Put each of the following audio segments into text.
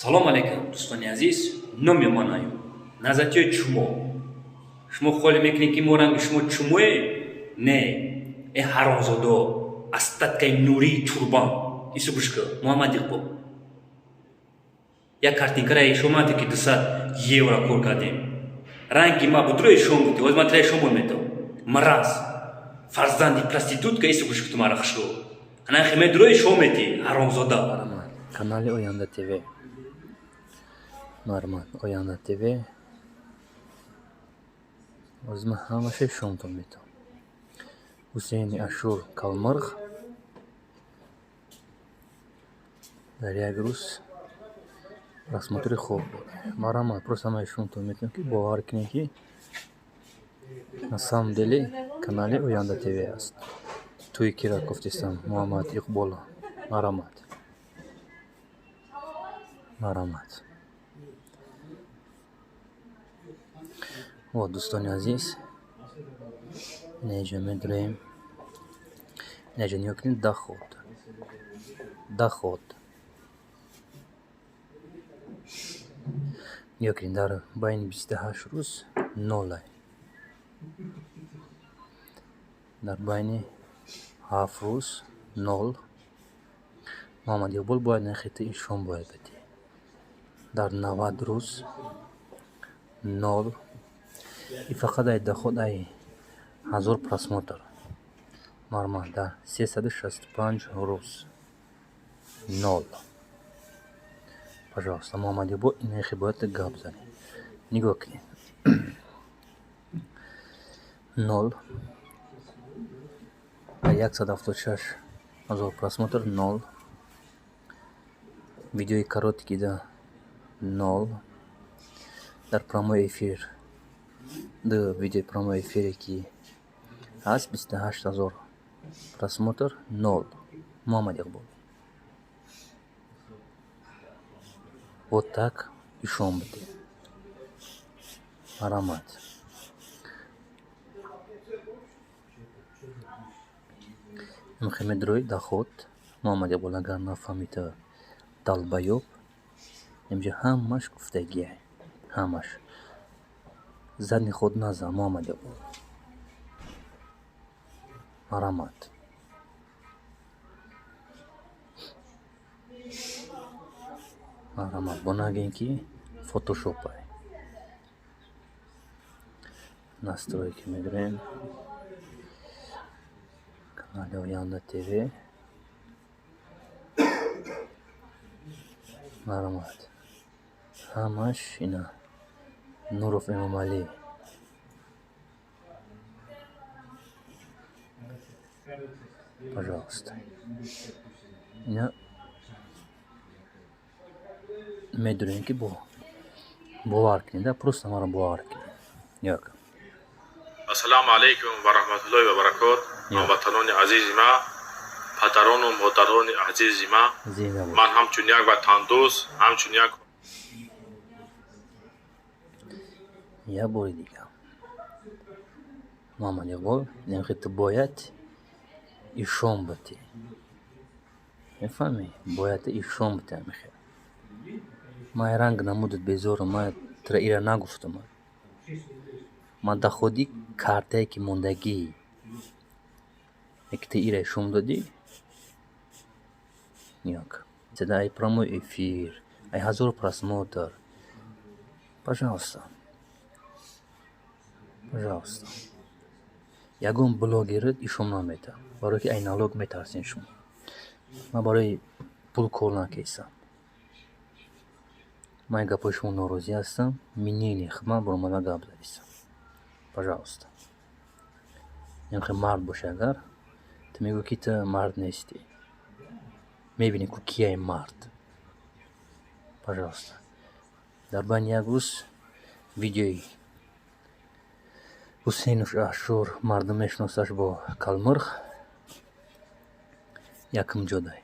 Салом алейкум, дӯстони азиз. Номи ман аю. Назатиёи чумо. Шумо холи мекунед ки мо ранги шумо чумое? Не. Э ҳаромзодо. Астаткаи нурии турбан. Ису гӯш кӯ. Муҳаммад Иқбол. Як картинкара ишомате ки 200 евро кор кардем. Ранги ма будро ишон буди. Оз матра ишон бо мето. Мараз. Фарзанди проститутка ису гӯш кӯ тумара хашо. Ана химе дро ишон мети. Ҳаромзода. Канали Оянда ТВ. Марман Оянда ТВ. Озма ҳамаша шомтон метам. Ҳусейни Ашур Калмарғ дар як рӯз просмотри хуб буд. Марама просто ҳамаи шомтон метам ки бовар кунем ки на самом деле канали Оянда ТВ аст. Туи кира гуфтистам Муҳаммад Иқбол. Марамат. Вот, дӯстони азиз, неҷа медурем. Неҷа ниё кунед даход. Ниё кунед дар байни 28 рӯз 0. Дар байни 7 рӯз 0. Муҳаммад Иқбол бояд нахити ишон бояд беди. Дар 90 рӯз 0. И фақат ай даход ай 1000 просмотр. Марман дар 365 рӯз 0. Пожалуйста, Муҳаммад Иқбол инахи бояд гап зани. Нигоҳ кунед. 0. Дар 176 000 просмотр 0. Видеои короткида 0. Дар прямой эфир видео прямой эфире ки аст 28 000 просмотр 0. Муҳаммад Иқбол. Вот так ишон буде. Марамат. Мухаммедрои даход. Муҳаммад Иқбол агар нафаҳмида далбаёб. Имҷа ҳамаш гуфтагие. Ҳамаш. Задни худ наза Муҳаммад Иқбол. Марамат. Бо нагем ки фотошопай. Настройки медурем. Канали Оянда ТВ. Марамат. Ҳамаш ина Нуров Эмомалӣ. Пожалуйста. Ина медурем ки бовар кунед, да, просто мара бовар кунед. Як. Ассаламу алейкум ва рахматуллоҳи ва баракот. Ҳамватанони азизи ма, падарону модарони азизи ма. Ман ҳамчун як ватандӯст, ҳамчун як Я бори дигар. Муҳаммад Иқбол, нехи ту бояд ишон бати. Мефаҳмӣ? Бояд ишон бати амихе. Ман ранг намудад безорам, ман тра ира нагуфтам. Ман даходи картае ки мондагӣ. Як ты ира ишон додӣ? Як. Зада ай прямой эфир, ай 1000 просмотр. Пожалуйста. Ягон блогерит ишон намета. Барои ки ай налог метарсен шумо. Ман барои пул кор накардам. Ман гапои шумо норозӣ ҳастам. Минини хидмат баромада гап задистам. Пожалуйста. Нехе мард боши агар. Ту мегӯ ки ту мард нести. Мебини ку кияй мард. Пожалуйста. Дар байни як рӯз видеои Ҳусейни Ашур мардум мешиносаш бо Калмарғ. Якм ҷодай.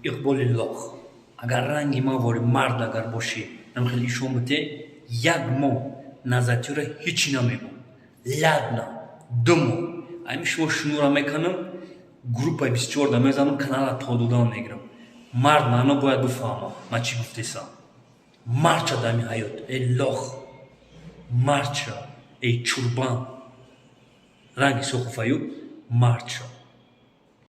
Иқболиллоҳ. Агар ранги ма вори мард агар боши, намхел ишон буде, як мо назатиёра ҳичи намегӯм. Ладна, 2 мо. Ами шумо шунура мекунам, группаи 24 мезанам, канала то додан мегирам. مرد معنا باید بفهمه من چی گفتیسم. مرد شد همی حیات ای لخ، مرد شد ای چوربان، رنگی سخفایو مرد شد.